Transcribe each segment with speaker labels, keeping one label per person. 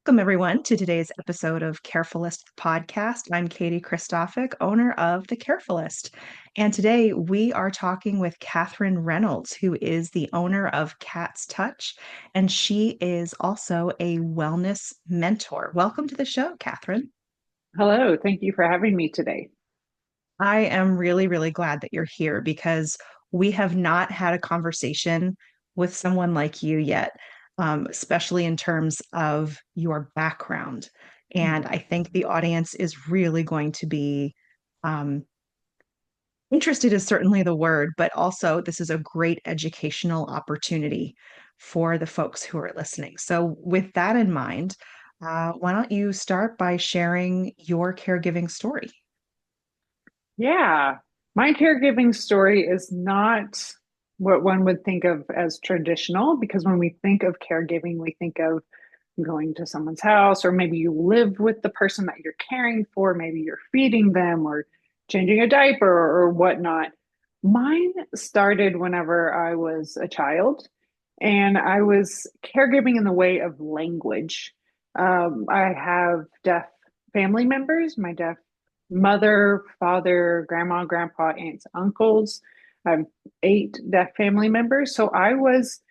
Speaker 1: Welcome, everyone, to today's episode of Carefulist Podcast. I'm Katie Christophic, owner of The Carefulist. And today we are talking with Catherine Reynolds, who is the owner of Cat's Touch, and she is also a wellness mentor. Welcome to the show, Catherine.
Speaker 2: Hello, thank you for having me today.
Speaker 1: I am really, really glad that you're here because we have not had a conversation with someone like you yet, especially in terms of your background. And I think the audience is really going to be um, interested, is certainly the word, but also this is a great educational opportunity for the folks who are listening. So, with that in mind, why don't you start by sharing your caregiving story?
Speaker 2: Yeah, my caregiving story is not what one would think of as traditional because when we think of caregiving, we think of going to someone's house, or maybe you live with the person that you're caring for, maybe you're feeding them or changing a diaper or whatnot. Mine started whenever I was a child, and I was caregiving in the way of language. I have deaf family members, my deaf mother, father, grandma, grandpa, aunts, uncles. I have eight deaf family members. So I was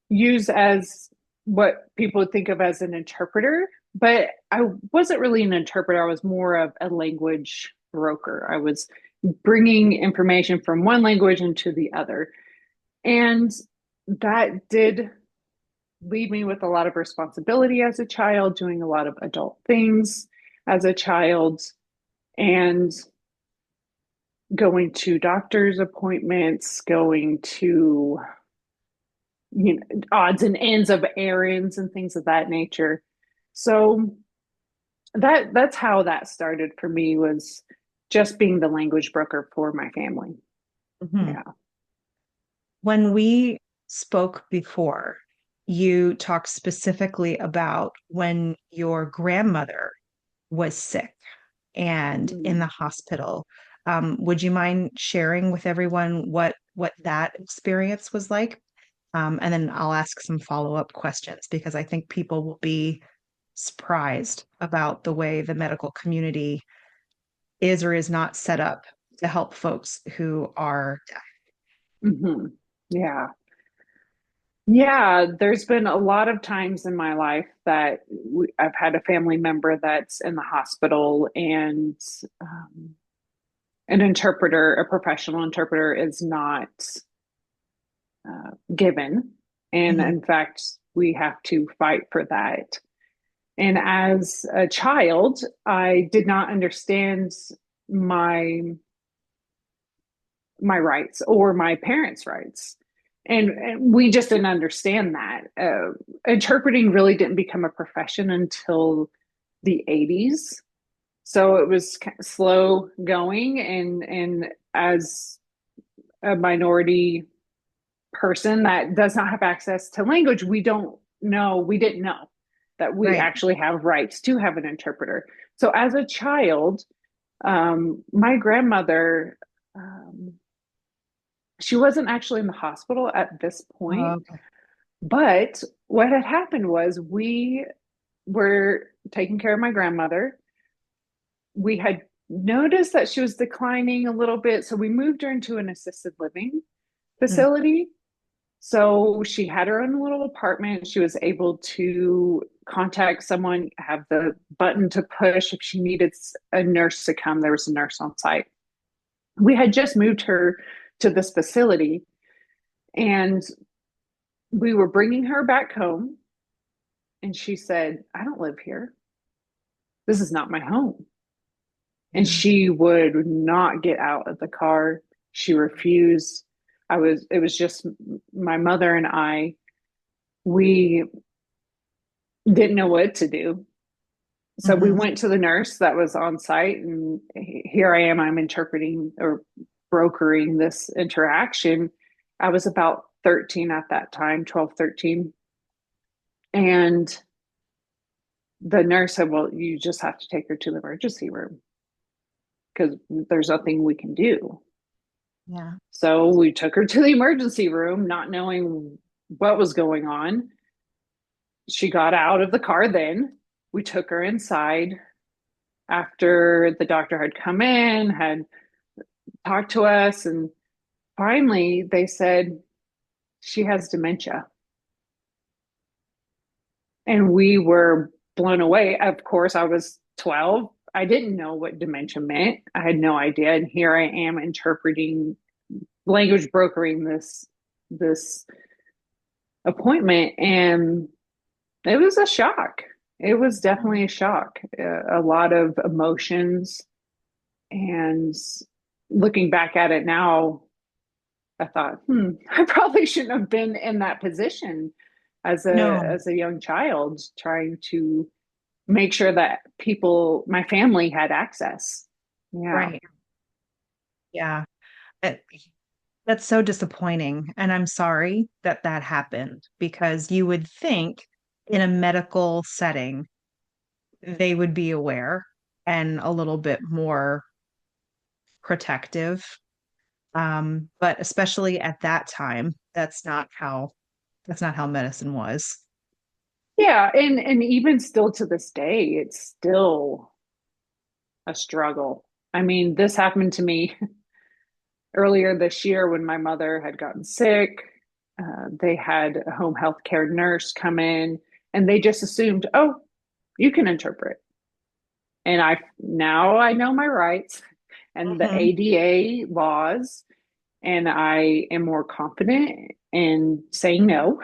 Speaker 2: used as what people would think of as an interpreter, but I wasn't really an interpreter. I was more of a language broker. I was bringing information from one language into the other. And that did leave me with a lot of responsibility as a child, doing a lot of adult things as a child, and going to doctor's appointments, going to odds and ends of errands and things of that nature. So that's how that started for me, was just being the language broker for my family.
Speaker 1: Mhm.
Speaker 2: Yeah.
Speaker 1: When we spoke before, you talked specifically about when your grandmother was sick and in
Speaker 2: Mm.
Speaker 1: the hospital. Would you mind sharing with everyone what that experience was like? And then I'll ask some follow-up questions because I think people will be surprised about the way the medical community is or is not set up to help folks who are deaf.
Speaker 2: Hmm. Yeah. Yeah, there's been a lot of times in my life that I've had a family member that's in the hospital, and um, an interpreter, a professional interpreter, is not given. And
Speaker 1: Mhm.
Speaker 2: in fact, we have to fight for that. And as a child, I did not understand my my rights or my parents' rights. And we just didn't understand that. Interpreting really didn't become a profession until the 80s. So it was slow going. And as a minority person that does not have access to language, we didn't know that we
Speaker 1: Right.
Speaker 2: actually have rights to have an interpreter. So as a child, my grandmother, um, she wasn't actually in the hospital at this point,
Speaker 1: Okay.
Speaker 2: but what had happened was we were taking care of my grandmother. We had noticed that she was declining a little bit, so we moved her into an assisted living
Speaker 1: Mm.
Speaker 2: facility. So she had her own little apartment. She was able to contact someone, have the button to push if she needed a nurse to come. There was a nurse on site. We had just moved her to this facility, and we were bringing her back home. And she said, "I don't live here. This is not my home." And
Speaker 1: Mhm.
Speaker 2: she would not get out of the car. She refused. It was just my mother and I. We didn't know what to do. So we
Speaker 1: Mhm.
Speaker 2: went to the nurse that was on site, and here I am. I'm interpreting or brokering this interaction. I was about 13 at that time, 12, 13. And the nurse said, "Well, you just have to take her to the emergency room because there's nothing we can do."
Speaker 1: Yeah.
Speaker 2: So we took her to the emergency room, not knowing what was going on. She got out of the car then. We took her inside after the doctor had come in, had talked to us, and finally they said she has dementia. And we were blown away. Of course, I was 12. I didn't know what dementia meant. I had no idea. And here I am interpreting, language brokering this appointment, and it was a shock. It was definitely a shock. A lot of emotions, and looking back at it now, I thought, I probably shouldn't have been in that position
Speaker 1: No,
Speaker 2: as a young child, trying to make sure that people, my family, had access. Yeah.
Speaker 1: right. Yeah. It- that's so disappointing. And I'm sorry that that happened because you would think in a medical setting, they would be aware and a little bit more protective. But especially at that time, that's not how medicine was.
Speaker 2: Yeah. And even still to this day, it's still a struggle. I mean, this happened to me earlier this year when my mother had gotten sick. They had a home health care nurse come in, and they just assumed, oh, you can interpret. And I know my rights and the
Speaker 1: Mhm.
Speaker 2: ADA laws, and I am more confident in saying no.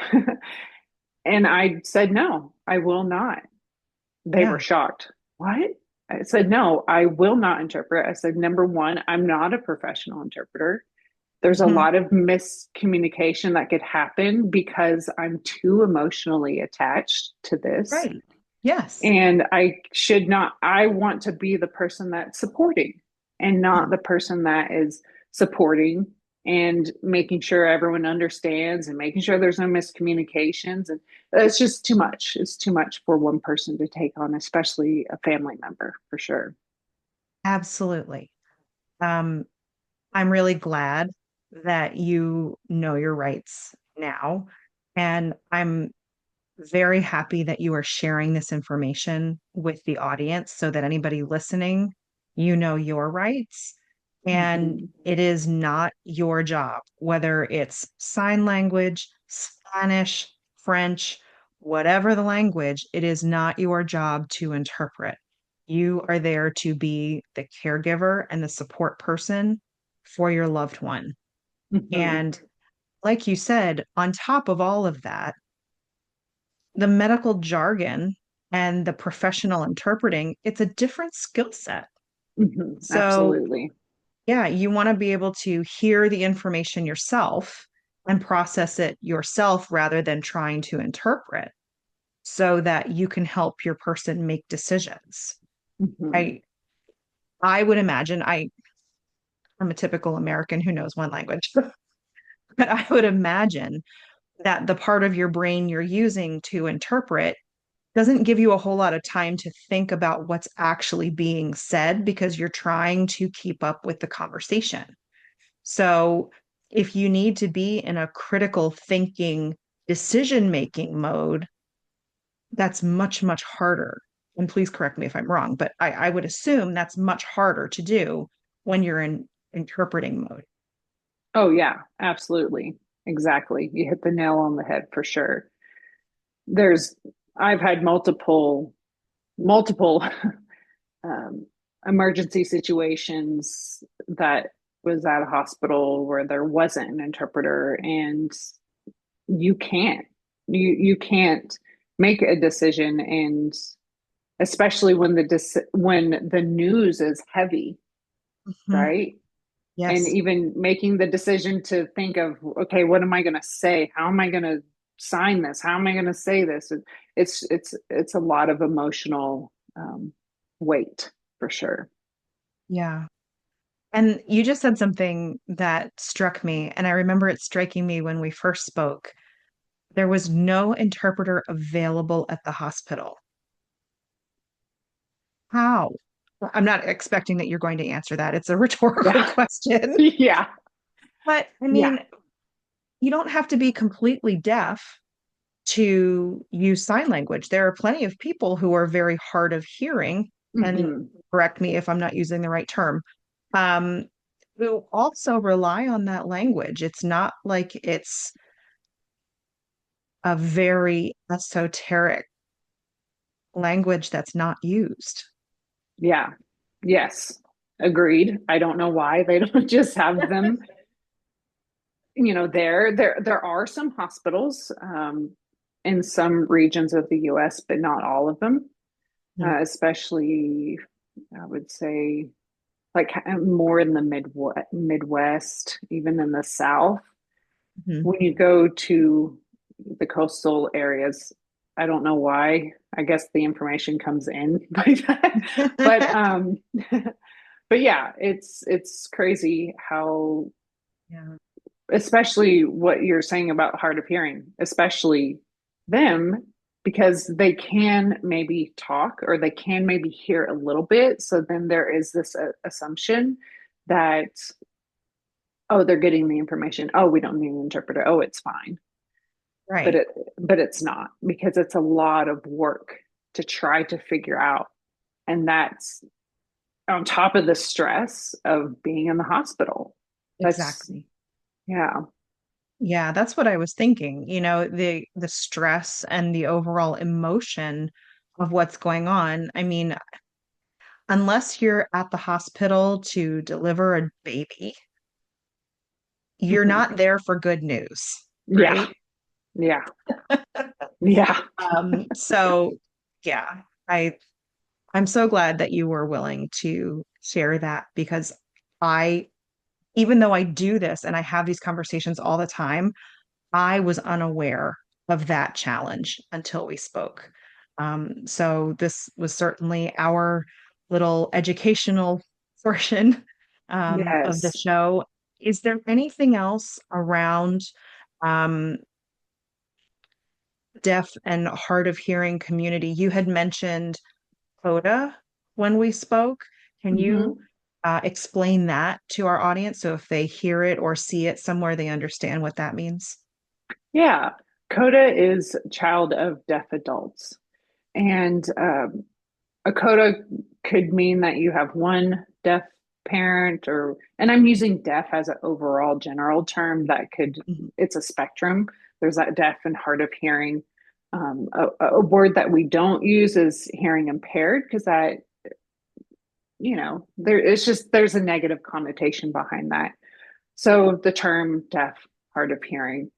Speaker 2: And I said, no, I will not. They were
Speaker 1: Yeah.
Speaker 2: shocked. What? I said, no, I will not interpret. I said, number one, I'm not a professional interpreter. There's a
Speaker 1: Mhm.
Speaker 2: lot of miscommunication that could happen because I'm too emotionally attached to this.
Speaker 1: Right. Yes.
Speaker 2: And I should not, I want to be the person that's supporting and not the person that is supporting and making sure everyone understands and making sure there's no miscommunications. And it's just too much. It's too much for one person to take on, especially a family member, for sure.
Speaker 1: Absolutely. Um, I'm really glad that you know your rights now. And I'm very happy that you are sharing this information with the audience so that anybody listening, you know your rights. And
Speaker 2: Mm-hmm.
Speaker 1: it is not your job, whether it's sign language, Spanish, French, whatever the language, it is not your job to interpret. You are there to be the caregiver and the support person for your loved one.
Speaker 2: Mm-hmm.
Speaker 1: And like you said, on top of all of that, the medical jargon and the professional interpreting, it's a different skill set.
Speaker 2: Mm-hmm.
Speaker 1: So,
Speaker 2: Absolutely.
Speaker 1: yeah, you want to be able to hear the information yourself and process it yourself rather than trying to interpret so that you can help your person make decisions.
Speaker 2: Mm-hmm.
Speaker 1: I I would imagine I'm a typical American who knows one language, but I would imagine that the part of your brain you're using to interpret doesn't give you a whole lot of time to think about what's actually being said because you're trying to keep up with the conversation. So, if you need to be in a critical thinking, decision making mode, that's much, much harder. And please correct me if I'm wrong, but I would assume that's much harder to do when you're in interpreting mode.
Speaker 2: Oh, yeah, absolutely. Exactly. You hit the nail on the head for sure. There's, I've had multiple um, emergency situations that was at a hospital where there wasn't an interpreter, and you can't, you can't make a decision, and especially when when the news is heavy,
Speaker 1: Mhm.
Speaker 2: right? And
Speaker 1: Yes.
Speaker 2: even making the decision to think of, okay, what am I going to say? How am I going to sign this? How am I going to say this? It's a lot of emotional weight, for sure.
Speaker 1: Yeah. And you just said something that struck me, and I remember it striking me when we first spoke. There was no interpreter available at the hospital. How? I'm not expecting that you're going to answer that. It's a rhetorical
Speaker 2: Yeah.
Speaker 1: question.
Speaker 2: Yeah.
Speaker 1: But I
Speaker 2: Yeah.
Speaker 1: mean, you don't have to be completely deaf to use sign language. There are plenty of people who are very hard of hearing, and
Speaker 2: Hmm.
Speaker 1: correct me if I'm not using the right term, um, who also rely on that language. It's not like it's a very esoteric language that's not used.
Speaker 2: Yeah. Yes. Agreed. I don't know why they don't just have them, there are some hospitals in some regions of the US, but not all of them. Especially I would say like more in the Midwest, even in the South.
Speaker 1: Mhm.
Speaker 2: When you go to the coastal areas, I don't know why. I guess the information comes in like that. But but yeah, it's crazy how,
Speaker 1: Yeah,
Speaker 2: especially what you're saying about hard of hearing, especially them, because they can maybe talk or they can maybe hear a little bit. So then there is this assumption that, oh, they're getting the information. Oh, we don't need an interpreter. Oh, it's fine. But
Speaker 1: right.
Speaker 2: it but it's not, because it's a lot of work to try to figure out. And that's on top of the stress of being in the hospital. That's
Speaker 1: Exactly.
Speaker 2: yeah.
Speaker 1: Yeah, that's what I was thinking. The stress and the overall emotion of what's going on. I mean, unless you're at the hospital to deliver a baby, you're
Speaker 2: Mhm.
Speaker 1: not there for good news,
Speaker 2: Yeah.
Speaker 1: right?
Speaker 2: Yeah. Yeah.
Speaker 1: So yeah, I'm so glad that you were willing to share that because I, even though I do this and I have these conversations all the time, I was unaware of that challenge until we spoke. So this was certainly our little educational portion of the
Speaker 2: Yes.
Speaker 1: show. Is there anything else around um, deaf and hard of hearing community? You had mentioned CODA when we spoke. Can you
Speaker 2: Hmm.
Speaker 1: explain that to our audience so if they hear it or see it somewhere, they understand what that means?
Speaker 2: Yeah. CODA is child of deaf adults. And a CODA could mean that you have one deaf parent, or, and I'm using deaf as an overall general term that could,
Speaker 1: Mhm.
Speaker 2: it's a spectrum. There's that deaf and hard of hearing. A word that we don't use is hearing impaired, because that, it's just, there's a negative connotation behind that. So the term deaf, hard of hearing.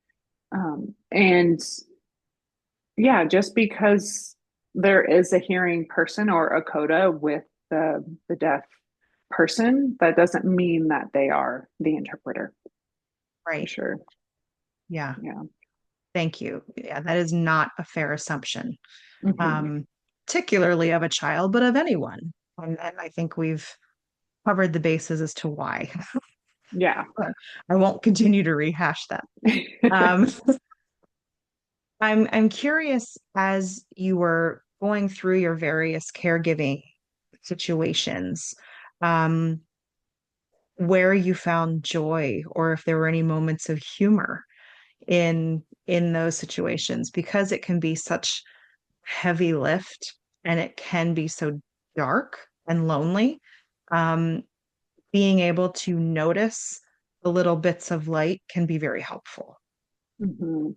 Speaker 2: And yeah, just because there is a hearing person or a coda with the deaf person, that doesn't mean that they are the interpreter, for
Speaker 1: Right.
Speaker 2: sure.
Speaker 1: Yeah.
Speaker 2: Yeah.
Speaker 1: Thank you. Yeah, that is not a fair assumption,
Speaker 2: Hmm.
Speaker 1: um, particularly of a child, but of anyone. And I think we've covered the bases as to why.
Speaker 2: Yeah.
Speaker 1: I won't continue to rehash that. Um, I'm curious as you were going through your various caregiving situations, um, where you found joy or if there were any moments of humor in those situations, because it can be such heavy lift and it can be so dark and lonely. Um, Being able to notice the little bits of light can be very helpful.
Speaker 2: Hmm.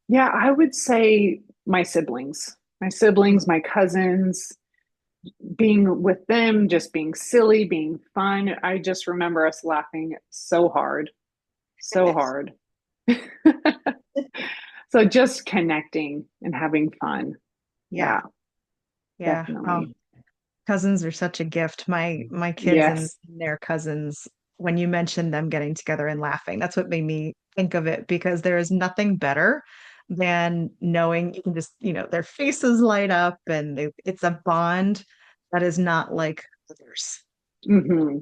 Speaker 2: Yeah, I would say my siblings, my cousins, being with them, just being silly, being fun. I just remember us laughing so hard, so hard. So just connecting and having fun.
Speaker 1: Yeah,
Speaker 2: Yeah,
Speaker 1: yeah. Oh,
Speaker 2: definitely.
Speaker 1: cousins are such a gift. My kids and
Speaker 2: Yes.
Speaker 1: their cousins, when you mentioned them getting together and laughing, that's what made me think of it because there is nothing better than knowing you can just, their faces light up and it's a bond that is not like others.
Speaker 2: Hmm.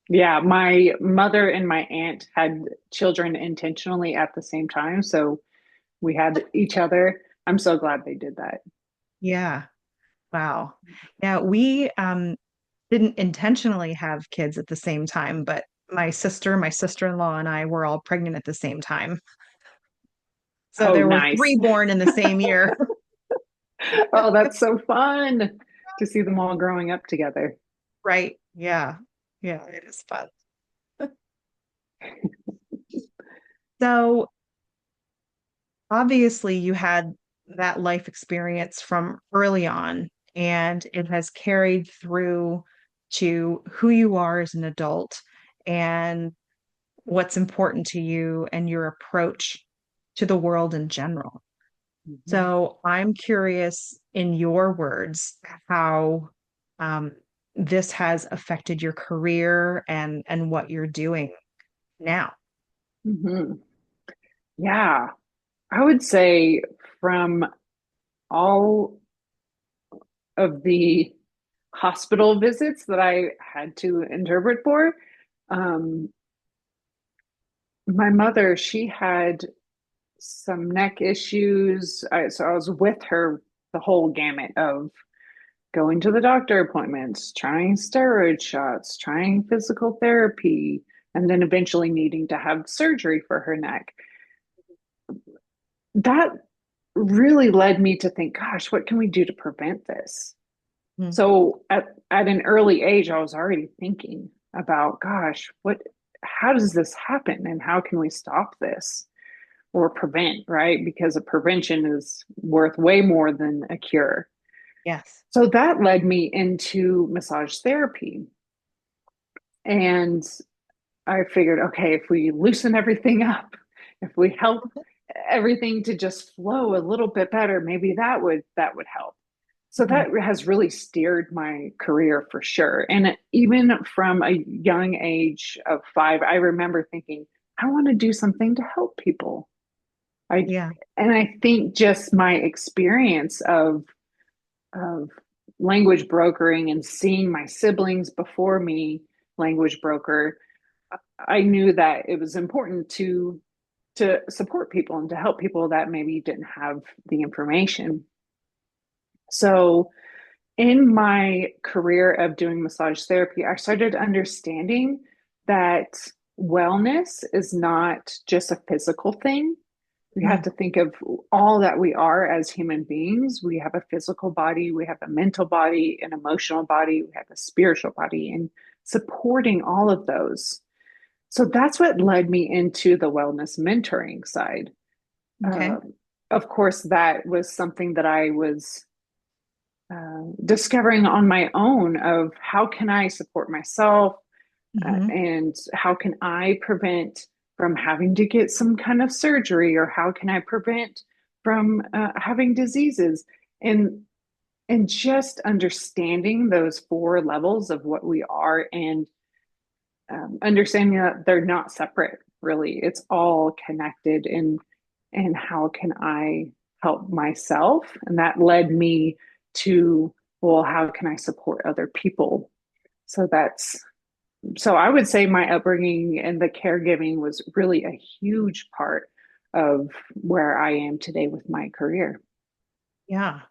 Speaker 2: Yeah, my mother and my aunt had children intentionally at the same time, so we had each other. I'm so glad they did that.
Speaker 1: Yeah. Wow. Yeah, we didn't intentionally have kids at the same time, but my sister-in-law, and I were all pregnant at the same time. So
Speaker 2: Oh,
Speaker 1: there were three
Speaker 2: nice.
Speaker 1: born in the same year.
Speaker 2: Oh, that's so fun to see them all growing up together.
Speaker 1: Right. Yeah. Yeah, it is fun. So obviously you had that life experience from early on, and it has carried through to who you are as an adult and what's important to you and your approach to the world in general.
Speaker 2: Mhm.
Speaker 1: So I'm curious, in your words, how um, this has affected your career and what you're doing now.
Speaker 2: Mhm. Yeah, I would say from all of the hospital visits that I had to interpret for, um, my mother, she had some neck issues. So I was with her the whole gamut of going to the doctor appointments, trying steroid shots, trying physical therapy, and then eventually needing to have surgery for her neck. That really led me to think, gosh, what can we do to prevent this?
Speaker 1: Mm.
Speaker 2: So at an early age, I was already thinking about, gosh, how does this happen and how can we stop this or prevent, right? Because a prevention is worth way more than a cure.
Speaker 1: Yes.
Speaker 2: So that led me into massage therapy. And I figured, okay, if we loosen everything up, if we help everything to just flow a little bit better, maybe that would help. So
Speaker 1: Mhm.
Speaker 2: that has really steered my career for sure. And even from a young age of 5, I remember thinking, I want to do something to help people. I
Speaker 1: Yeah.
Speaker 2: and I think just my experience of language brokering and seeing my siblings before me language broker, I knew that it was important to support people and to help people that maybe didn't have the information. So in my career of doing massage therapy, I started understanding that wellness is not just a physical thing. We have
Speaker 1: Mm.
Speaker 2: to think of all that we are as human beings. We have a physical body, we have a mental body, an emotional body, we have a spiritual body, and supporting all of those. So that's what led me into the wellness mentoring side.
Speaker 1: Okay.
Speaker 2: Of course, that was something that I was discovering on my own of how can I support myself
Speaker 1: Hmm.
Speaker 2: and how can I prevent from having to get some kind of surgery or how can I prevent from having diseases and and just understanding those 4 levels of what we are and understanding that they're not separate really it's all connected and how can I help myself and that led me to well how can I support other people so that's so I would say my upbringing and the caregiving was really a huge part of where I am today with my career.
Speaker 1: Yeah.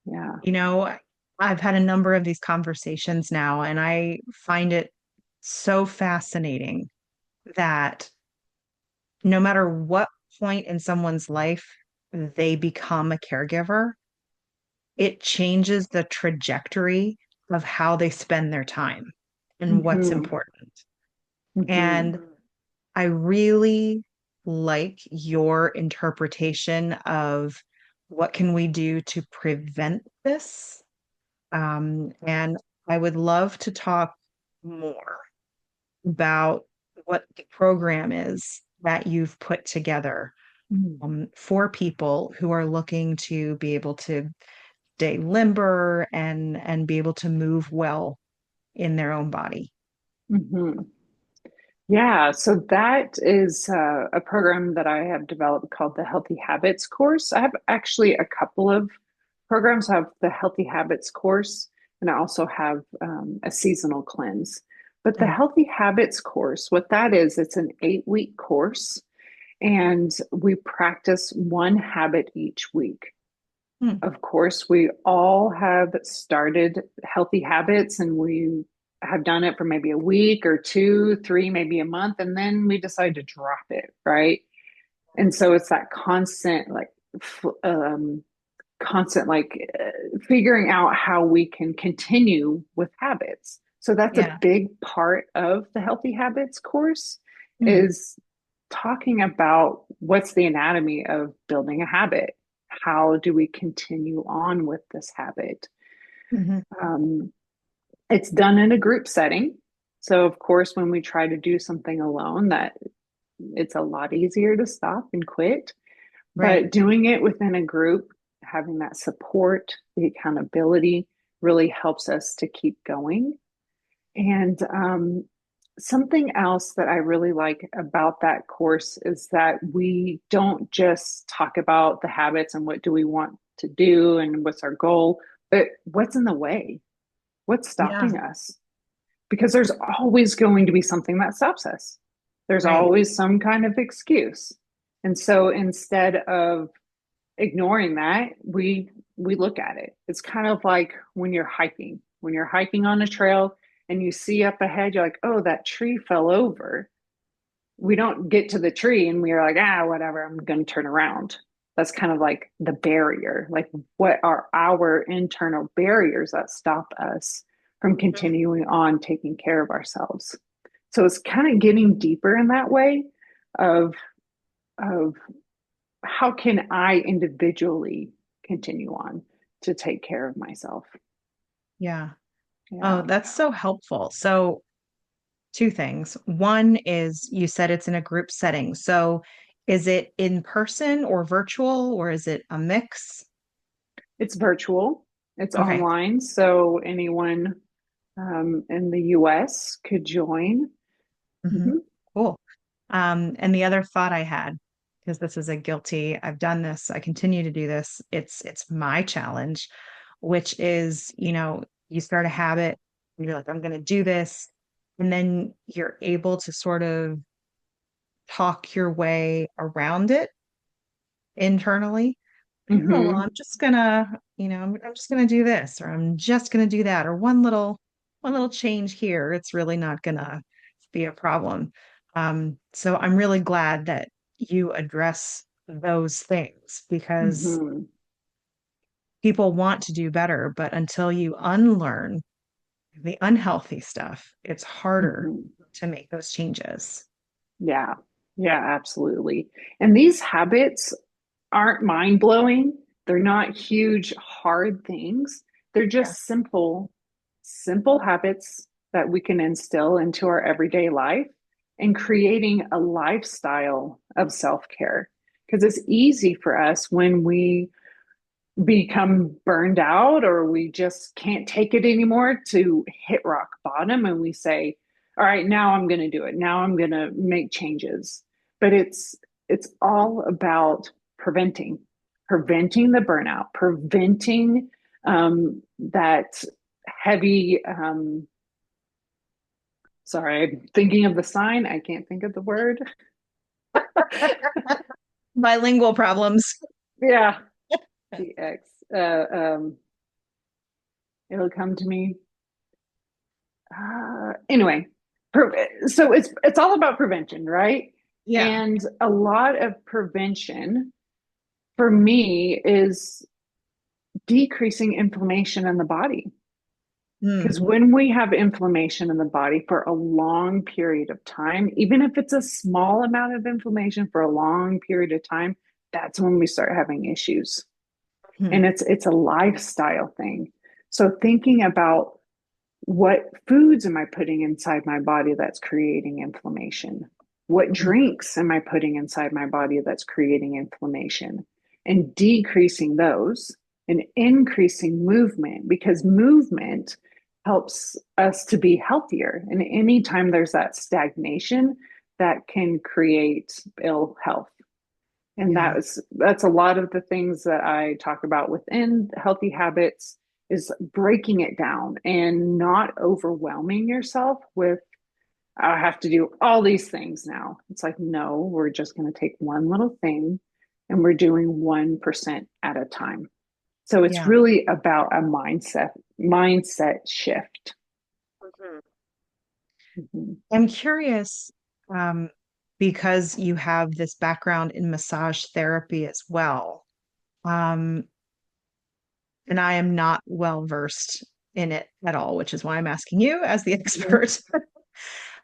Speaker 2: Yeah.
Speaker 1: You know, I've had a number of these conversations now, and I find it so fascinating that no matter what point in someone's life they become a caregiver, it changes the trajectory of how they spend their time and what's
Speaker 2: Mm-hmm.
Speaker 1: important.
Speaker 2: Mm-hmm.
Speaker 1: And I really like your interpretation of what can we do to prevent this. And I would love to talk more about what the program is that you've put together for people who are looking to be able to stay limber and be able to move well in their own body.
Speaker 2: Mm-hmm. Yeah, so that is a program that I have developed called the Healthy Habits course. I have actually a couple of programs. I have the Healthy Habits course, and I also have a seasonal cleanse. But the
Speaker 1: Mm.
Speaker 2: Healthy Habits course, what that is, it's an 8-week course, and we practice one habit each week.
Speaker 1: Mm.
Speaker 2: Of course, we all have started healthy habits and we have done it for maybe a week or 2, 3, maybe a month, and then we decide to drop it, right? And so it's that constant figuring out how we can continue with habits. So that's a
Speaker 1: Yeah.
Speaker 2: big part of the healthy habits course
Speaker 1: Mm,
Speaker 2: is talking about what's the anatomy of building a habit. How do we continue on with this habit?
Speaker 1: hmm.
Speaker 2: Um, it's done in a group setting. So of course, when we try to do something alone, that it's a lot easier to stop and quit.
Speaker 1: Right.
Speaker 2: But doing it within a group, having that support, the accountability really helps us to keep going. And something else that I really like about that course is that we don't just talk about the habits and what do we want to do and what's our goal, but what's in the way, what's
Speaker 1: Yeah.
Speaker 2: stopping us. Because there's always going to be something that stops us. There's
Speaker 1: Right.
Speaker 2: always some kind of excuse. And so instead of ignoring that, we look at it. It's kind of like when you're hiking. When you're hiking on a trail and you see up ahead, you're like, oh, that tree fell over. We don't get to the tree and we're like, ah, whatever, I'm going to turn around. That's kind of like the barrier. Like, what are our internal barriers that stop us from
Speaker 1: Mhm.
Speaker 2: continuing on taking care of ourselves? So it's kind of getting deeper in that way of of how can I individually continue on to take care of myself?
Speaker 1: Yeah. Oh,
Speaker 2: Yeah.
Speaker 1: that's so helpful. So, two things. One is you said it's in a group setting. So, is it in person or virtual, or is it a mix?
Speaker 2: It's virtual, it's
Speaker 1: Okay.
Speaker 2: online. So anyone in the US could join.
Speaker 1: Hmm.
Speaker 2: Hmm.
Speaker 1: Cool. And the other thought I had, because this is a guilty, I've done this, I continue to do this. It's my challenge, which is, you start a habit, and you're like, I'm going to do this, and then you're able to sort of talk your way around it internally. Oh, well,
Speaker 2: Hmm.
Speaker 1: I'm just gonna, I'm just gonna do this, or I'm just gonna do that, or one little change here. It's really not gonna be a problem. So I'm really glad that you address those things because
Speaker 2: Hmm.
Speaker 1: people want to do better, but until you unlearn the unhealthy stuff, it's harder
Speaker 2: Hmm.
Speaker 1: to make those changes.
Speaker 2: Yeah. Yeah, absolutely. And these habits aren't mind blowing. They're not huge, hard things. They're
Speaker 1: Yeah.
Speaker 2: just simple habits that we can instill into our everyday life and creating a lifestyle of self care. Because it's easy for us when we become burned out or we just can't take it anymore to hit rock bottom and we say, all right, now I'm going to do it, now I'm going to make changes. But it's all about preventing the burnout, preventing that heavy sorry, I'm thinking of the sign, I can't think of the word.
Speaker 1: Bilingual problems.
Speaker 2: Yeah, the X, it'll come to me. Anyway, so it's all about prevention, right?
Speaker 1: Yeah.
Speaker 2: And a lot of prevention for me is decreasing inflammation in the body.
Speaker 1: Mm,
Speaker 2: Because when we have inflammation in the body for a long period of time, even if it's a small amount of inflammation for a long period of time, that's when we start having issues.
Speaker 1: mm,
Speaker 2: And it's a lifestyle thing. So thinking about what foods am I putting inside my body that's creating inflammation? What
Speaker 1: mm,
Speaker 2: drinks am I putting inside my body that's creating inflammation? And decreasing those and increasing movement because movement helps us to be healthier. And anytime there's that stagnation, that can create ill health. And
Speaker 1: yeah.
Speaker 2: that's a lot of the things that I talk about within healthy habits is breaking it down and not overwhelming yourself with I have to do all these things now. It's like no, we're just going to take one little thing and we're doing 1% at a time. So it's
Speaker 1: Yeah.
Speaker 2: really about a mindset shift.
Speaker 1: Mhm.
Speaker 2: Mhm.
Speaker 1: I'm curious. Um, because you have this background in massage therapy as well. Um, and I am not well versed in it at all, which is why I'm asking you as the
Speaker 2: Mhm.
Speaker 1: expert.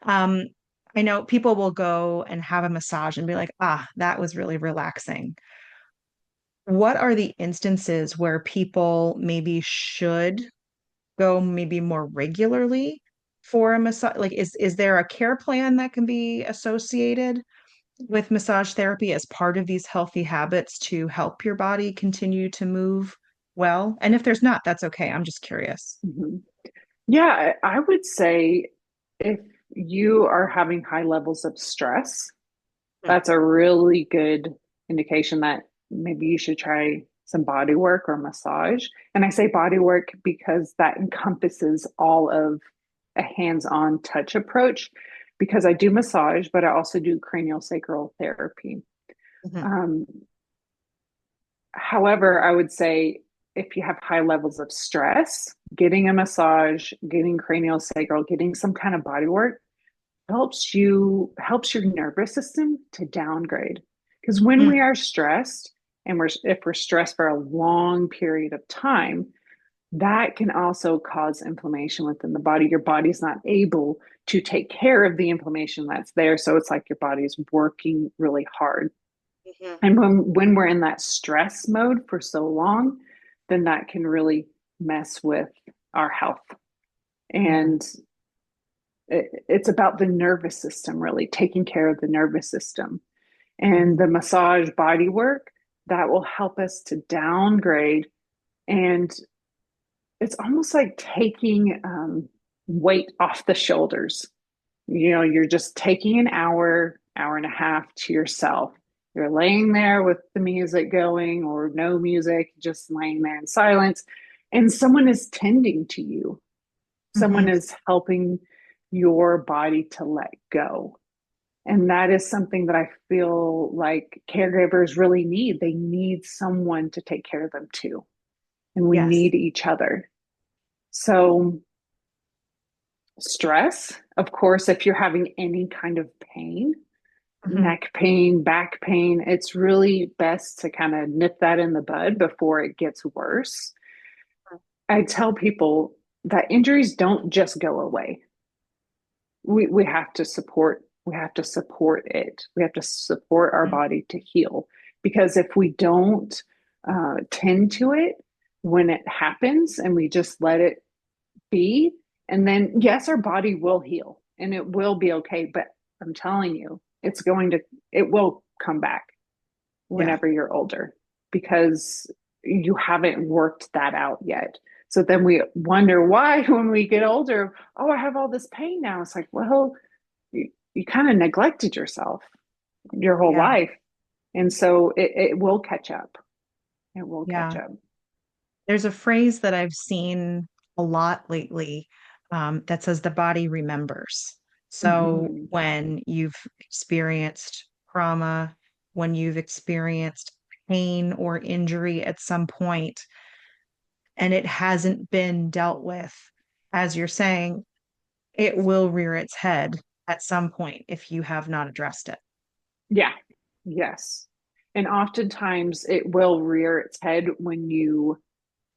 Speaker 1: um, I know people will go and have a massage and be like, ah, that was really relaxing. What are the instances where people maybe should go maybe more regularly for a massage? Like, is there a care plan that can be associated with massage therapy as part of these healthy habits to help your body continue to move well? And if there's not, that's okay. I'm just curious.
Speaker 2: Mhm. Yeah, I would say if you are having high levels of stress, that's a really good indication that maybe you should try some body work or massage. And I say body work because that encompasses all of a hands-on touch approach because I do massage, but I also do cranial sacral therapy.
Speaker 1: Mhm,
Speaker 2: Um, However, I would say if you have high levels of stress, getting a massage, getting cranial sacral, getting some kind of body work helps your nervous system to downgrade. Because when we
Speaker 1: mhm,
Speaker 2: are stressed and if we're stressed for a long period of time, that can also cause inflammation within the body. Your body's not able to take care of the inflammation that's there. So it's like your body's working really hard.
Speaker 1: mhm,
Speaker 2: And when we're in that stress mode for so long, then that can really mess with our health.
Speaker 1: mhm,
Speaker 2: And it's about the nervous system, really taking care of the nervous system. And
Speaker 1: mhm,
Speaker 2: the massage body work that will help us to downgrade. And it's almost like taking weight off the shoulders. You're just taking an hour, hour and a half to yourself. You're laying there with the music going or no music, just laying there in silence. And someone is tending to you, someone
Speaker 1: mhm.
Speaker 2: is helping your body to let go. And that is something that I feel like caregivers really need. They need someone to take care of them too. And we
Speaker 1: Yes.
Speaker 2: need each other. So, stress, of course, if you're having any kind of pain,
Speaker 1: Mhm.
Speaker 2: neck pain, back pain, it's really best to kind of nip that in the bud before it gets worse. I tell people that injuries don't just go away. We have to support it. We have to support our
Speaker 1: Mhm.
Speaker 2: body to heal because if we don't tend to it when it happens and we just let it be, and then yes, our body will heal and it will be okay. But I'm telling you, it will come back
Speaker 1: Yeah.
Speaker 2: whenever you're older because you haven't worked that out yet. So then we wonder why when we get older, oh, I have all this pain now. It's like, well, you kind of neglected yourself your whole
Speaker 1: Yeah.
Speaker 2: life. And so it will catch up. It will catch
Speaker 1: Yeah.
Speaker 2: up.
Speaker 1: There's a phrase that I've seen a lot lately that says the body remembers. So
Speaker 2: Mm-hmm.
Speaker 1: when you've experienced trauma, when you've experienced pain or injury at some point, and it hasn't been dealt with, as you're saying, it will rear its head at some point if you have not addressed it.
Speaker 2: Yeah. Yes. And oftentimes it will rear its head when you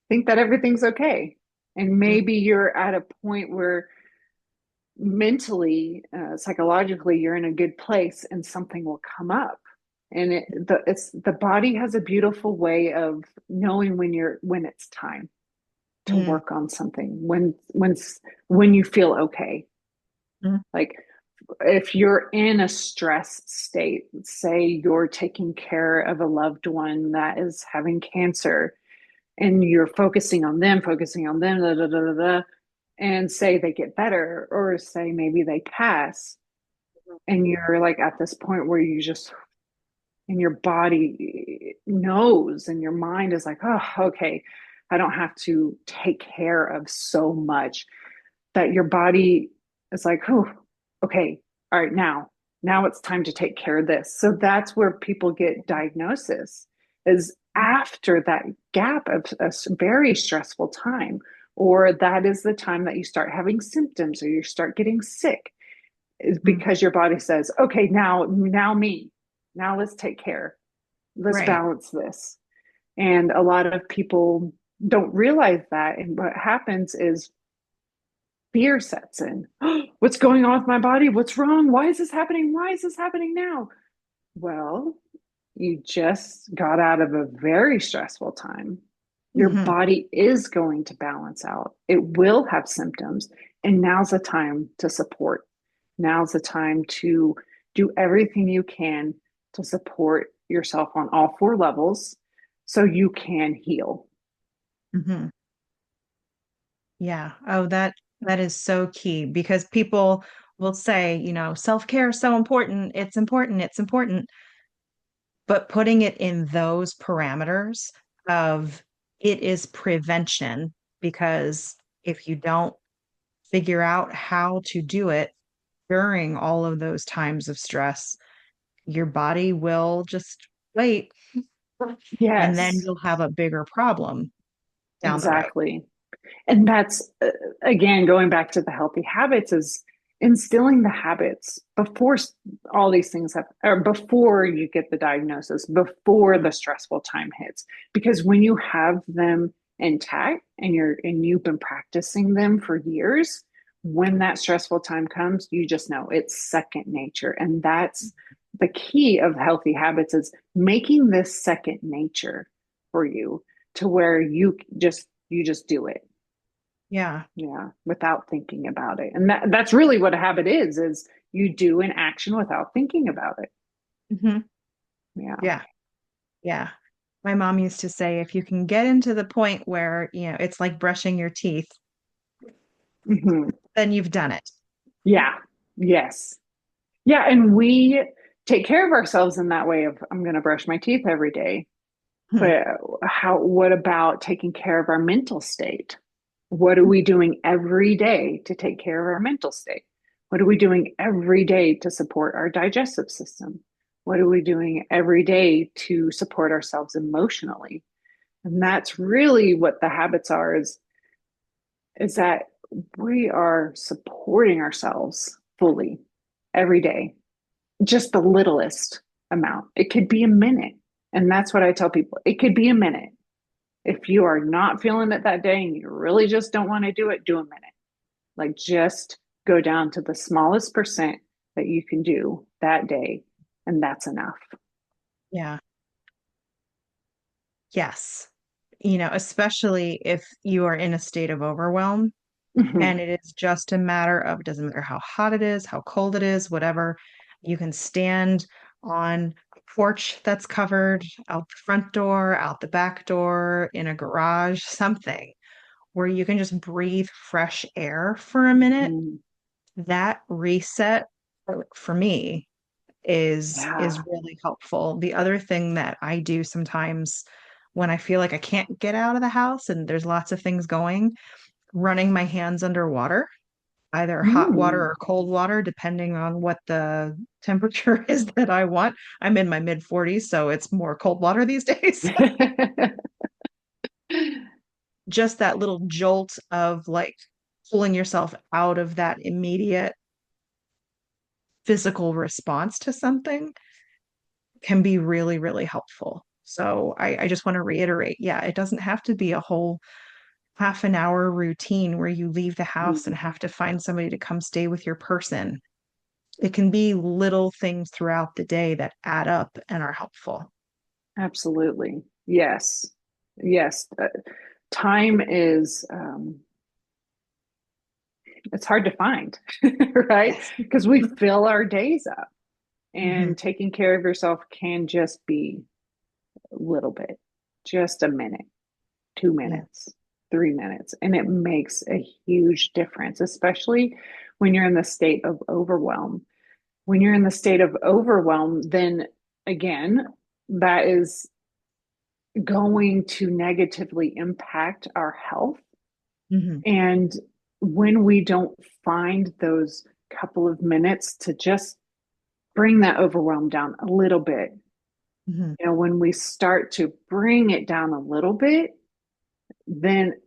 Speaker 2: think that everything's okay. And
Speaker 1: Mhm.
Speaker 2: maybe you're at a point where mentally, psychologically, you're in a good place and something will come up. And the body has a beautiful way of knowing when it's time to
Speaker 1: Mm,
Speaker 2: work on something, when you feel okay.
Speaker 1: mm,
Speaker 2: Like if you're in a stress state, say you're taking care of a loved one that is having cancer and you're focusing on them, da, da, da, da, da, and say they get better, or say maybe they pass, and you're like at this point where you just, and your body knows, and your mind is like, oh, okay, I don't have to take care of so much that your body is like, oh, okay, all right, now it's time to take care of this. So that's where people get diagnosis is after that gap of a very stressful time, or that is the time that you start having symptoms or you start getting sick. is
Speaker 1: Mhm.
Speaker 2: because your body says, okay, now me, now let's take care. Let's
Speaker 1: Right.
Speaker 2: balance this. And a lot of people don't realize that. And what happens is fear sets in. What's going on with my body? What's wrong? Why is this happening? Why is this happening now? Well, you just got out of a very stressful time. Your
Speaker 1: Hmm.
Speaker 2: body is going to balance out. It will have symptoms. And now's the time to support. Now's the time to do everything you can to support yourself on all four levels so you can heal.
Speaker 1: Hmm. Yeah. Oh, that is so key because people will say, self-care is so important. It's important. It's important. But putting it in those parameters of it is prevention, because if you don't figure out how to do it during all of those times of stress, your body will just wait, and then
Speaker 2: Yes,
Speaker 1: you'll have a bigger problem down the road.
Speaker 2: exactly. And that's again going back to the healthy habits is instilling the habits before all these things have or before you get the diagnosis, before the stressful time hits, because when you have them intact and you've been practicing them for years, when that stressful time comes, you just know it's second nature. And that's the key of healthy habits is making this second nature for you to where you just do it.
Speaker 1: Yeah.
Speaker 2: Yeah, without thinking about it. And that's really what a habit is you do an action without thinking about it.
Speaker 1: Hmm.
Speaker 2: Yeah.
Speaker 1: Yeah. Yeah. My mom used to say, if you can get into the point where, it's like brushing your teeth,
Speaker 2: Hmm.
Speaker 1: then you've done it.
Speaker 2: Yeah. Yes. Yeah, and we take care of ourselves in that way of I'm going to brush my teeth every day.
Speaker 1: Hmm.
Speaker 2: But what about taking care of our mental state? What are we doing every day to take care of our mental state? What are we doing every day to support our digestive system? What are we doing every day to support ourselves emotionally? And that's really what the habits are is that we are supporting ourselves fully every day, just the littlest amount. It could be a minute. And that's what I tell people. It could be a minute. If you are not feeling it that day and you really just don't want to do a minute. Like just go down to the smallest percent that you can do that day, and that's enough.
Speaker 1: Yeah. Yes. Especially if you are in a state of overwhelm
Speaker 2: Mhm.
Speaker 1: and it is just a matter of, it doesn't matter how hot it is, how cold it is, whatever, you can stand on a porch that's covered, out the front door, out the back door, in a garage, something where you can just breathe fresh air for a minute.
Speaker 2: Mhm.
Speaker 1: That reset for me is
Speaker 2: Yeah.
Speaker 1: really helpful. The other thing that I do sometimes when I feel like I can't get out of the house and there's lots of things going, running my hands underwater, either hot water
Speaker 2: Mm.
Speaker 1: or cold water, depending on what the temperature is that I want. I'm in my mid 40s, so it's more cold water these days. Just that little jolt of like pulling yourself out of that immediate physical response to something can be really, really helpful. So I just want to reiterate, yeah, it doesn't have to be a whole half an hour routine where you leave the house and
Speaker 2: Mhm.
Speaker 1: have to find somebody to come stay with your person. It can be little things throughout the day that add up and are helpful.
Speaker 2: Absolutely. Yes. Yes. Time is it's hard to find, right?
Speaker 1: Yes.
Speaker 2: Because we fill our days up,
Speaker 1: Hmm.
Speaker 2: and taking care of yourself can just be a little bit, just a minute, two
Speaker 1: Yeah.
Speaker 2: minutes, 3 minutes. And it makes a huge difference, especially when you're in the state of overwhelm. When you're in the state of overwhelm, then again, that is going to negatively impact our health.
Speaker 1: Hmm.
Speaker 2: And when we don't find those couple of minutes to just bring that overwhelm down a little bit,
Speaker 1: Hmm.
Speaker 2: when we start to bring it down a little bit, then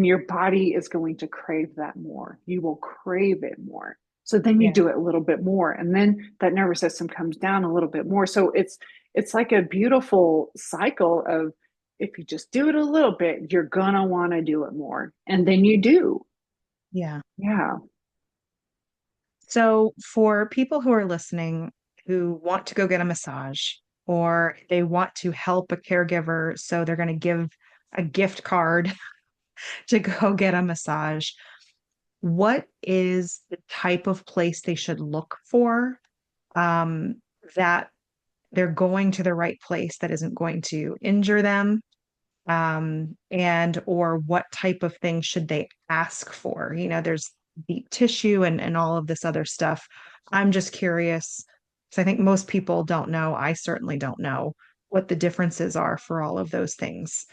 Speaker 2: your body is going to crave that more. You will crave it more. So then you
Speaker 1: Yeah.
Speaker 2: do it a little bit more, and then that nervous system comes down a little bit more. So it's like a beautiful cycle of, if you just do it a little bit, you're gonna want to do it more. And then you do.
Speaker 1: Yeah.
Speaker 2: Yeah.
Speaker 1: So, for people who are listening who want to go get a massage or they want to help a caregiver, so they're going to give a gift card to go get a massage, what is the type of place they should look for um, that they're going to the right place that isn't going to injure them? And or what type of thing should they ask for? There's deep tissue and all of this other stuff. I'm just curious because I think most people don't know. I certainly don't know what the differences are for all of those things.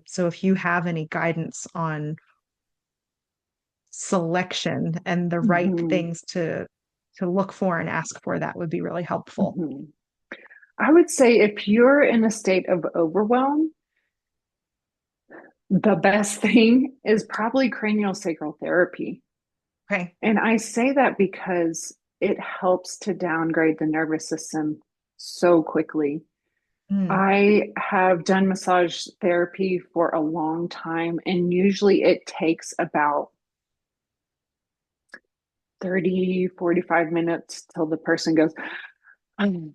Speaker 1: So if you have any guidance on selection and the right
Speaker 2: Hmm.
Speaker 1: things to look for and ask for, that would be really helpful.
Speaker 2: Hmm. I would say if you're in a state of overwhelm, the best thing is probably cranial sacral therapy.
Speaker 1: Okay.
Speaker 2: And I say that because it helps to downgrade the nervous system so quickly.
Speaker 1: Mm,
Speaker 2: I have done massage therapy for a long time, and usually it takes about 30, 45 minutes till the person goes, "Mm."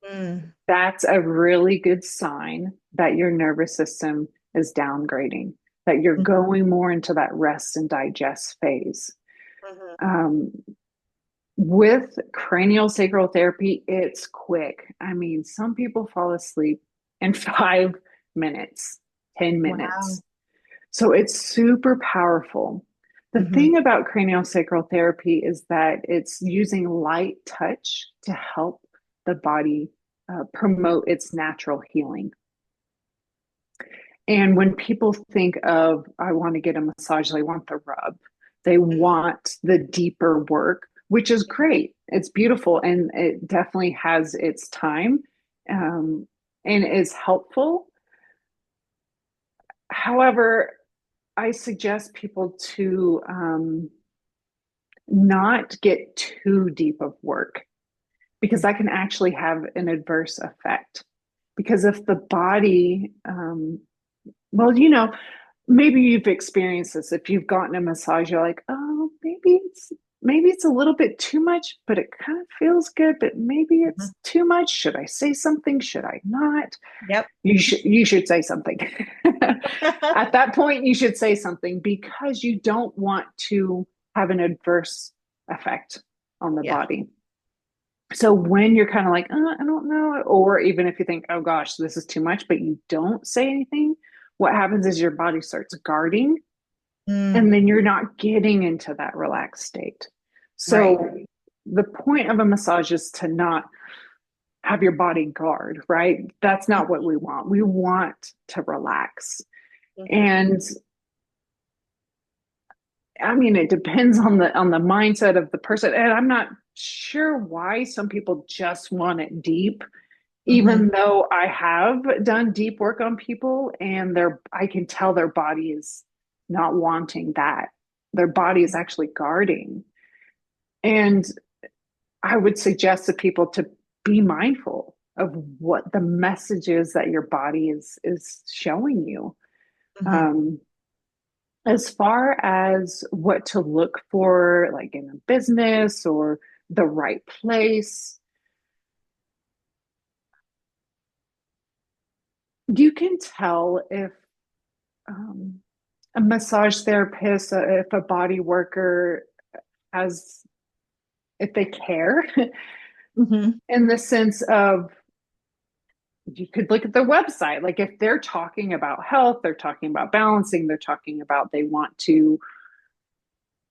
Speaker 1: mm,
Speaker 2: That's a really good sign that your nervous system is downgrading, that you're
Speaker 1: mhm,
Speaker 2: going more into that rest and digest phase.
Speaker 1: mhm,
Speaker 2: Um, with cranial sacral therapy, it's quick. I mean, some people fall asleep in 5 minutes, 10
Speaker 1: wow.
Speaker 2: minutes. So it's super powerful. The
Speaker 1: Mhm,
Speaker 2: thing about cranial sacral therapy is that it's using light touch to help the body promote its natural healing. And when people think of, I want to get a massage, they want the rub, they want the deeper work, which is great. It's beautiful and it definitely has its time um, and is helpful. However, I suggest people to not get too deep of work because
Speaker 1: mhm,
Speaker 2: that can actually have an adverse effect. Because if the body, well, maybe you've experienced this. If you've gotten a massage, you're like, oh, maybe it's a little bit too much, but it kind of feels good, but maybe
Speaker 1: mhm.
Speaker 2: it's too much. Should I say something? Should I not?
Speaker 1: Yep.
Speaker 2: You should say something. At that point, you should say something because you don't want to have an adverse effect on the
Speaker 1: Yeah.
Speaker 2: body. So when you're kind of like, I don't know, or even if you think, oh gosh, this is too much, but you don't say anything, what happens is your body starts guarding
Speaker 1: Mm,
Speaker 2: and then you're not getting into that relaxed state.
Speaker 1: right.
Speaker 2: So the point of a massage is to not have your body guard, right? That's not what we want. We want to relax.
Speaker 1: Mhm,
Speaker 2: And I mean, it depends on the mindset of the person. And I'm not sure why some people just want it deep,
Speaker 1: mhm,
Speaker 2: even though I have done deep work on people and I can tell their body is not wanting that. Their body is actually guarding. And I would suggest to people to be mindful of what the message is that your body is showing you.
Speaker 1: mhm,
Speaker 2: Um, as far as what to look for, like in a business or the right place, you can tell if um, a massage therapist, if a body worker has, if they care
Speaker 1: mhm,
Speaker 2: in the sense of, you could look at their website. Like if they're talking about health, they're talking about balancing, they're talking about they want to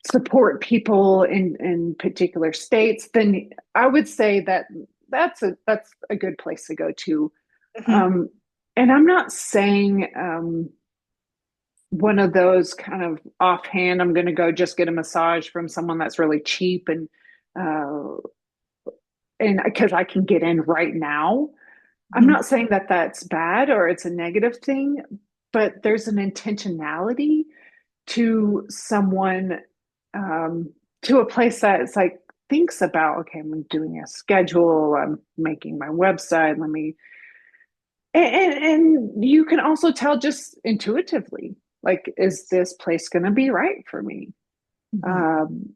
Speaker 2: support people in particular states, then I would say that that's a good place to go to.
Speaker 1: mhm,
Speaker 2: Um, and I'm not saying one of those kind of offhand, I'm going to go just get a massage from someone that's really cheap uh, and because I can get in right now. I'm
Speaker 1: mhm,
Speaker 2: not saying that that's bad or it's a negative thing, but there's an intentionality to someone um, to a place that it's like thinks about, okay, I'm doing a schedule, I'm making my website, let me, and you can also tell just intuitively, like, is this place going to be right for me?
Speaker 1: Mhm.
Speaker 2: Um,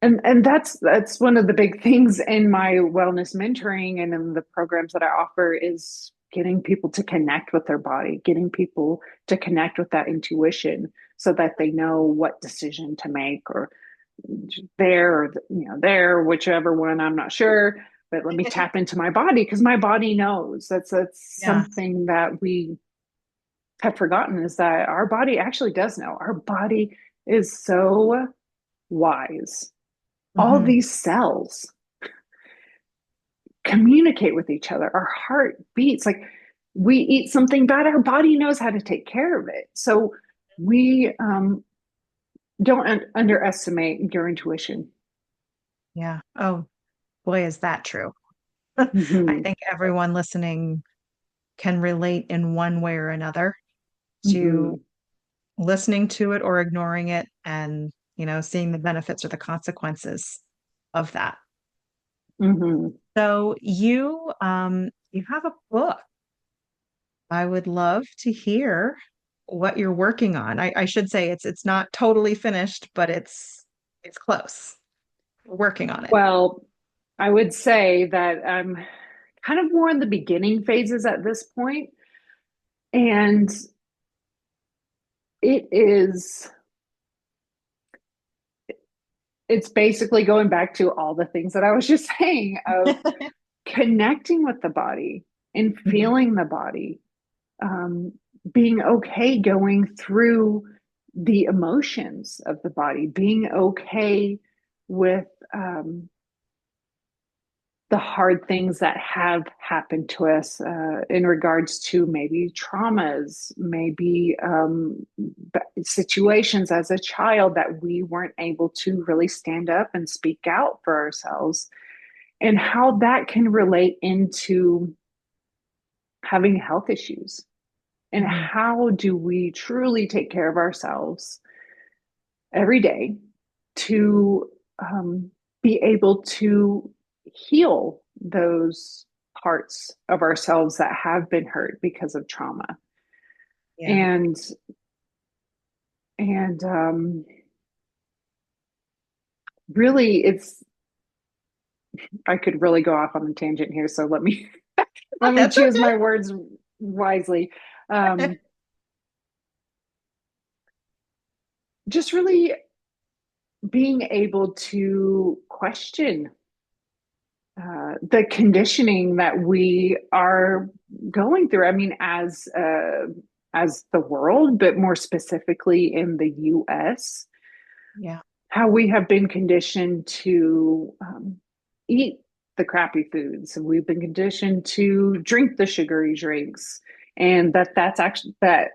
Speaker 2: and that's one of the big things in my wellness mentoring and in the programs that I offer is getting people to connect with their body, getting people to connect with that intuition so that they know what decision to make or there or there, whichever one, I'm not sure, but let me tap into my body because my body knows. That's
Speaker 1: Yeah.
Speaker 2: something that we have forgotten, is that our body actually does know. Our body is so wise. All
Speaker 1: Hmm.
Speaker 2: these cells communicate with each other. Our heart beats. Like, we eat something bad, our body knows how to take care of it. So we don't underestimate your intuition.
Speaker 1: Yeah. Oh, boy, is that true. I
Speaker 2: Mm-hmm.
Speaker 1: think everyone listening can relate in one way or another to
Speaker 2: Mm-hmm.
Speaker 1: listening to it or ignoring it and, seeing the benefits or the consequences of that.
Speaker 2: Mm-hmm.
Speaker 1: So you have a book. I would love to hear what you're working on. I should say it's not totally finished, but it's close. We're working on it.
Speaker 2: Well, I would say that I'm kind of more in the beginning phases at this point, and it is it's basically going back to all the things that I was just saying of connecting with the body and
Speaker 1: Mhm.
Speaker 2: feeling the body, um, being okay going through the emotions of the body, being okay with the hard things that have happened to us in regards to maybe traumas, maybe situations as a child that we weren't able to really stand up and speak out for ourselves, and how that can relate into having health issues. And
Speaker 1: Mhm.
Speaker 2: how do we truly take care of ourselves every day to be able to heal those parts of ourselves that have been hurt because of trauma?
Speaker 1: Yeah.
Speaker 2: And really, it's I could really go off on a tangent here, so let me
Speaker 1: Oh,
Speaker 2: let me
Speaker 1: that's
Speaker 2: choose my words wisely.
Speaker 1: okay.
Speaker 2: um, just really being able to question the conditioning that we are going through. I mean, as the world, but more specifically in the U.S.,
Speaker 1: Yeah.
Speaker 2: how we have been conditioned to eat the crappy foods, and we've been conditioned to drink the sugary drinks, and that's actually that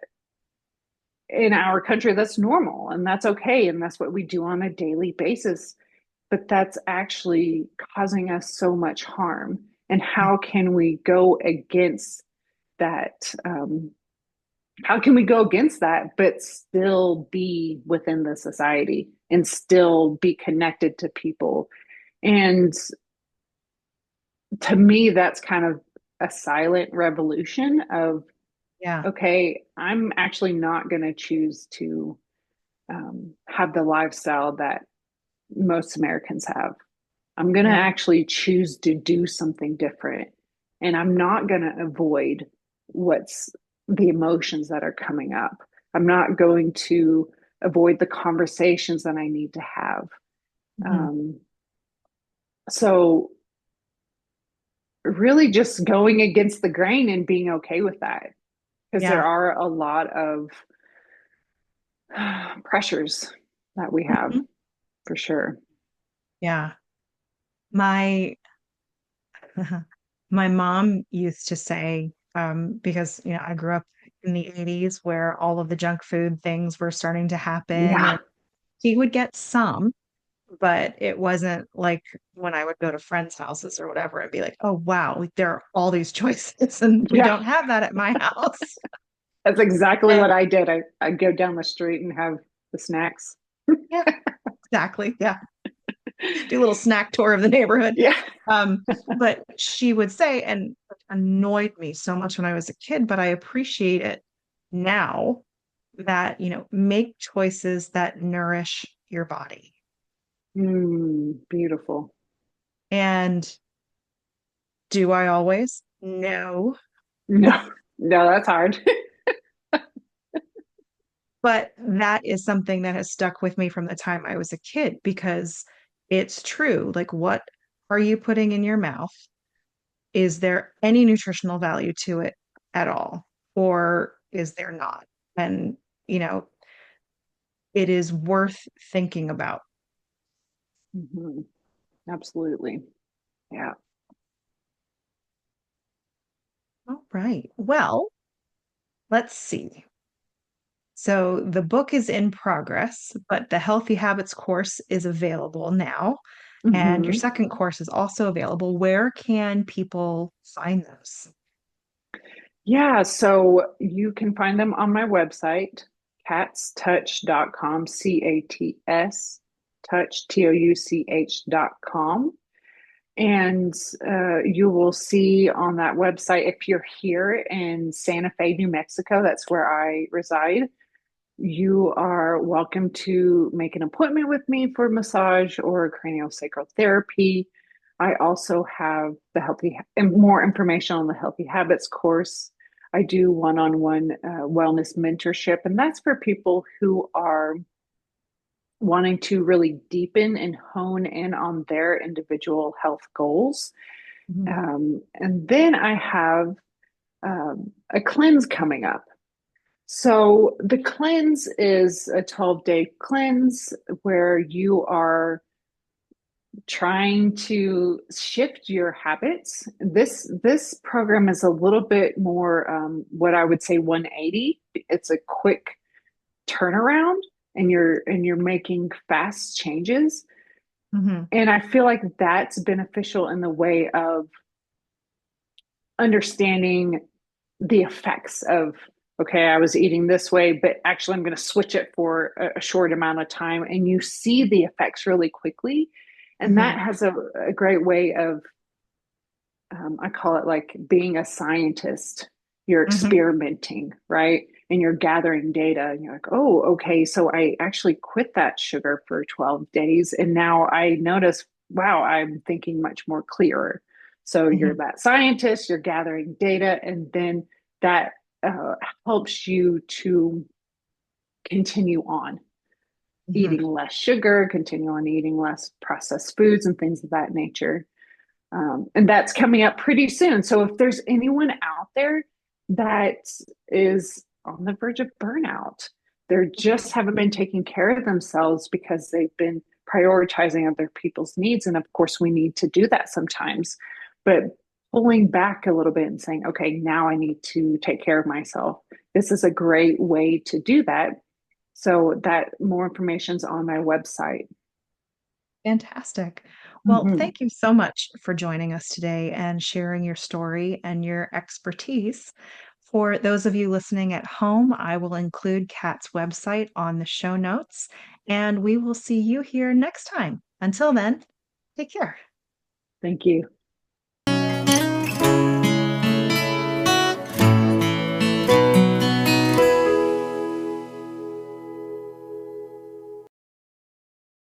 Speaker 2: in our country that's normal and that's okay and that's what we do on a daily basis, but that's actually causing us so much harm. And how can we go against that? How can we go against that, but still be within the society and still be connected to people? And to me, that's kind of a silent revolution of,
Speaker 1: Yeah.
Speaker 2: okay, I'm actually not going to choose to have the lifestyle that most Americans have. I'm going to
Speaker 1: Yeah.
Speaker 2: actually choose to do something different. And I'm not going to avoid what's the emotions that are coming up. I'm not going to avoid the conversations that I need to have.
Speaker 1: Mhm.
Speaker 2: Um, so, really, just going against the grain and being okay with that, because there
Speaker 1: Yeah.
Speaker 2: are a lot of pressures that we have
Speaker 1: Mhm.
Speaker 2: for sure.
Speaker 1: Yeah. My my mom used to say, because I grew up in the 80s where all of the junk food things were starting to happen,
Speaker 2: Yeah.
Speaker 1: and he would get some, but it wasn't like when I would go to friends' houses or whatever and be like, oh wow, like, there are all these choices and we
Speaker 2: Yeah.
Speaker 1: don't have that at my house.
Speaker 2: That's exactly what
Speaker 1: And
Speaker 2: I did. I'd go down the street and have the snacks.
Speaker 1: yeah, exactly. Yeah. Do a little snack tour of the neighborhood.
Speaker 2: Yeah.
Speaker 1: But she would say, and it annoyed me so much when I was a kid, but I appreciate it now that, make choices that nourish your body.
Speaker 2: Beautiful.
Speaker 1: And do I always? No.
Speaker 2: No, no, that's hard.
Speaker 1: But that is something that has stuck with me from the time I was a kid because it's true. Like, what are you putting in your mouth? Is there any nutritional value to it at all? Or is there not? And, you know, it is worth thinking about.
Speaker 2: Mhm. Absolutely. Yeah.
Speaker 1: All right. Well, let's see. So the book is in progress, but the Healthy Habits course is available now. And your
Speaker 2: hmm
Speaker 1: second course is also available. Where can people find those?
Speaker 2: Yeah, so you can find them on my website, catstouch.com, CATS, touch, TOUCH.com. And you will see on that website, if you're here in Santa Fe, New Mexico, that's where I reside, you are welcome to make an appointment with me for massage or craniosacral therapy. I also have the healthy and more information on the Healthy Habits course. I do one-on-one wellness mentorship, and that's for people who are wanting to really deepen and hone in on their individual health goals.
Speaker 1: Mhm.
Speaker 2: And then I have a cleanse coming up. So the cleanse is a 12-day cleanse where you are trying to shift your habits. This program is a little bit more what I would say 180. It's a quick turnaround and you're making fast changes.
Speaker 1: Mhm.
Speaker 2: And I feel like that's beneficial in the way of understanding the effects of, okay, I was eating this way, but actually I'm going to switch it for a short amount of time. And you see the effects really quickly. And that
Speaker 1: Mhm.
Speaker 2: has a great way of, I call it like being a scientist. You're
Speaker 1: Mhm.
Speaker 2: experimenting, right? And you're gathering data and you're like, oh, okay, so I actually quit that sugar for 12 days. And now I notice, wow, I'm thinking much more clearer. So you're
Speaker 1: Mhm.
Speaker 2: that scientist, you're gathering data, and then that uh, helps you to continue on
Speaker 1: Mhm.
Speaker 2: eating less sugar, continue on eating less processed foods and things of that nature. And that's coming up pretty soon. So if there's anyone out there that is on the verge of burnout, they just haven't been taking care of themselves because they've been prioritizing other people's needs. And of course, we need to do that sometimes. But pulling back a little bit and saying, okay, now I need to take care of myself. This is a great way to do that. So that more information's on my website.
Speaker 1: Fantastic. Well,
Speaker 2: Mm-hmm.
Speaker 1: thank you so much for joining us today and sharing your story and your expertise. For those of you listening at home, I will include Kat's website on the show notes, and we will see you here next time. Until then, take care.
Speaker 2: Thank you.